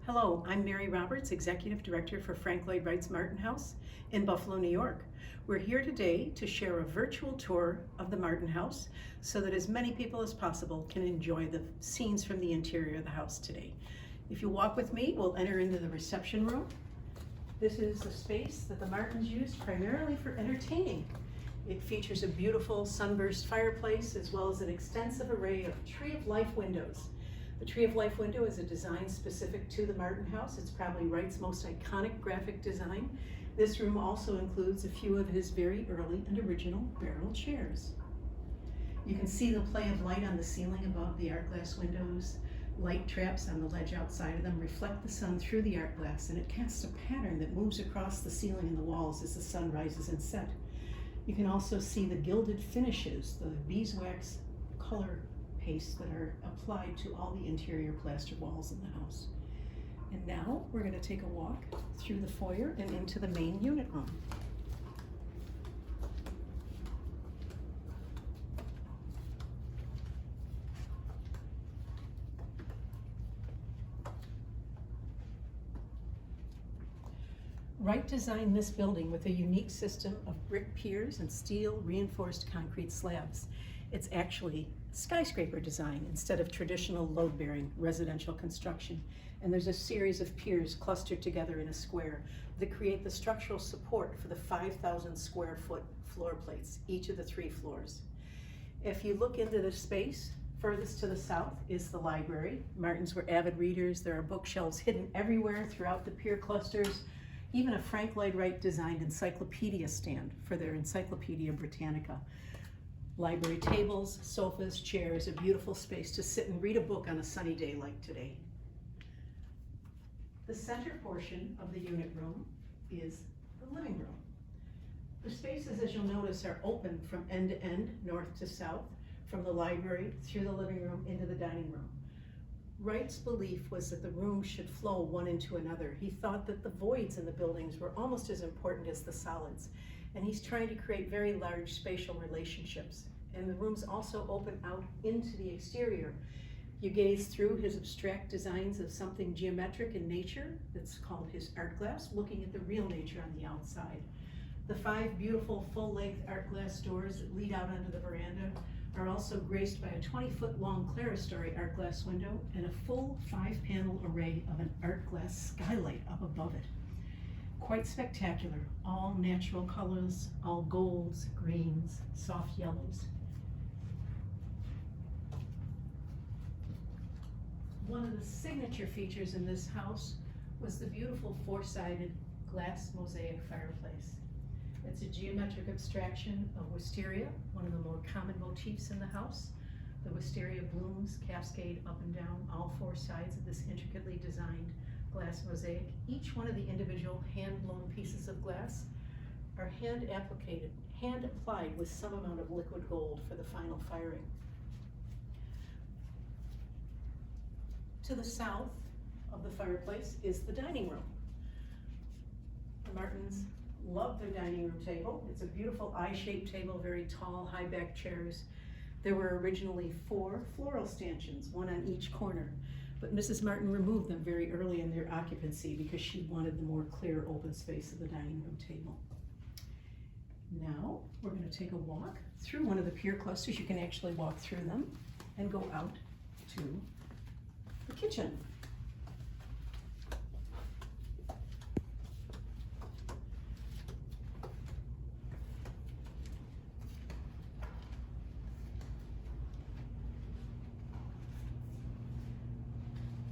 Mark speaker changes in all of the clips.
Speaker 1: Hello, I'm Mary Roberts, Executive Director for Frank Lloyd Wright's Martin House in Buffalo, New York. We're here today to share a virtual tour of the Martin House so that as many people as possible can enjoy the scenes from the interior of the house today. If you walk with me, we'll enter into the reception room. This is the space that the Martins used primarily for entertaining. It features a beautiful sunburst fireplace as well as an extensive array of Tree of Life windows. The Tree of Life window is a design specific to the Martin House. It's probably Wright's most iconic graphic design. This room also includes a few of his very early and original barrel chairs. You can see the play of light on the ceiling above the art glass windows. Light traps on the ledge outside of them reflect the sun through the art glass, and it casts a pattern that moves across the ceiling and the walls as the sun rises and sets. You can also see the gilded finishes, the beeswax color pastes that are applied to all the interior plaster walls in the house. And now we're going to take a walk through the foyer and into the main unit room. Wright designed this building with a unique system of brick piers and steel reinforced concrete slabs. It's actually skyscraper design instead of traditional load-bearing residential construction. And there's a series of piers clustered together in a square that create the structural support for the 5,000 square foot floor plates, each of the 3 floors. If you look into this space, furthest to the south is the library. Martins were avid readers. There are bookshelves hidden everywhere throughout the pier clusters. Even a Frank Lloyd Wright designed encyclopedia stand for their Encyclopedia Britannica. Library tables, sofas, chairs, a beautiful space to sit and read a book on a sunny day like today. The center portion of the unit room is the living room. The spaces, as you'll notice, are open from end to end, north to south, from the library through the living room into the dining room. Wright's belief was that the rooms should flow one into another. He thought that the voids in the buildings were almost as important as the solids. And he's trying to create very large spatial relationships. And the rooms also open out into the exterior. You gaze through his abstract designs of something geometric in nature, that's called his art glass, looking at the real nature on the outside. The 5 beautiful full-length art glass doors that lead out onto the veranda are also graced by a 20-foot long clerestory art glass window and a full 5-panel array of an art glass skylight up above it. Quite spectacular, all natural colors, all golds, greens, soft yellows. One of the signature features in this house was the beautiful 4-sided glass mosaic fireplace. It's a geometric abstraction of wisteria, one of the more common motifs in the house. The wisteria blooms cascade up and down all 4 sides of this intricately designed glass mosaic. Each one of the individual hand-blown pieces of glass are hand applied with some amount of liquid gold for the final firing. To the south of the fireplace is the dining room. The Martins love their dining room table. It's a beautiful eye-shaped table, very tall, high-back chairs. There were originally 4 floral stanchions, one on each corner. But Mrs. Martin removed them very early in their occupancy because she wanted the more clear open space of the dining room table. Now we're going to take a walk through one of the pier clusters. You can actually walk through them and go out to the kitchen.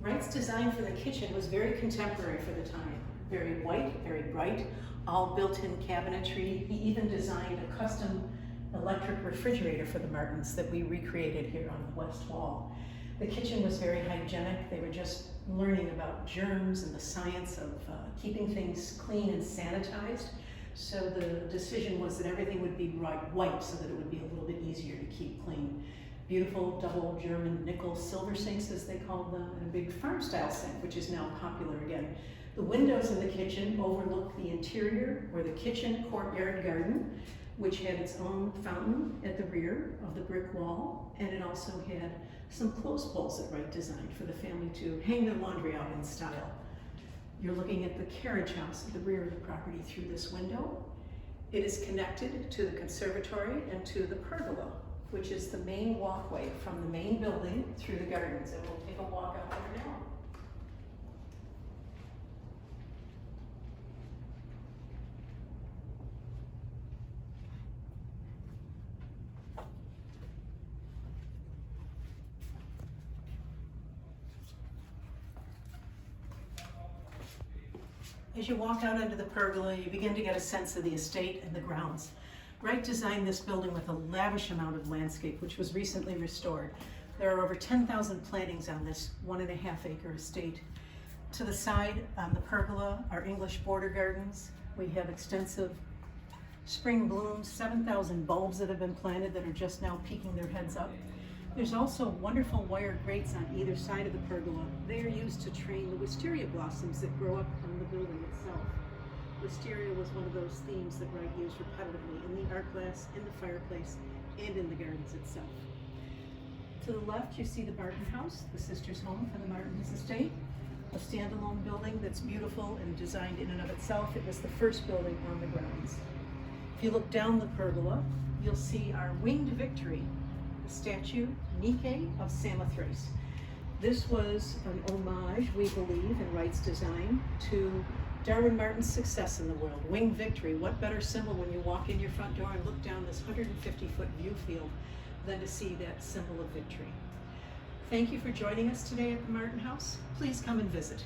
Speaker 1: Wright's design for the kitchen was very contemporary for the time. Very white, very bright, all built-in cabinetry. He even designed a custom electric refrigerator for the Martins that we recreated here on the west wall. The kitchen was very hygienic. They were just learning about germs and the science of keeping things clean and sanitized. So the decision was that everything would be white so that it would be a little bit easier to keep clean. Beautiful double German nickel silver sinks, as they called them, and a big farm-style sink, which is now popular again. The windows in the kitchen overlook the interior or the kitchen courtyard garden. which had its own fountain at the rear of the brick wall, and it also had some clothes poles that Wright designed for the family to hang their laundry out in style. You're looking at the carriage house at the rear of the property through this window. It is connected to the conservatory and to the pergola, which is the main walkway from the main building through the gardens, and we'll take a walk out there now. As you walk out into the pergola, you begin to get a sense of the estate and the grounds. Wright designed this building with a lavish amount of landscape, which was recently restored. There are over 10,000 plantings on this 1.5 acre estate. To the side on the pergola are English border gardens. We have extensive spring blooms, 7,000 bulbs that have been planted that are just now peeking their heads up. There's also wonderful wire grates on either side of the pergola. They are used to train the wisteria blossoms that grow up on the building itself. Wisteria was one of those themes that Wright used repetitively in the art glass, in the fireplace, and in the gardens itself. To the left, you see the Martin House, the sister's home for the Martins estate, a standalone building that's beautiful and designed in and of itself. It was the first building on the grounds. If you look down the pergola, you'll see our winged Victory, the statue Nike of Samothrace. This was an homage, we believe, in Wright's design to Darwin Martin's success in the world. Winged Victory, what better symbol when you walk in your front door and look down this 150-foot view field than to see that symbol of victory. Thank you for joining us today at the Martin House. Please come and visit.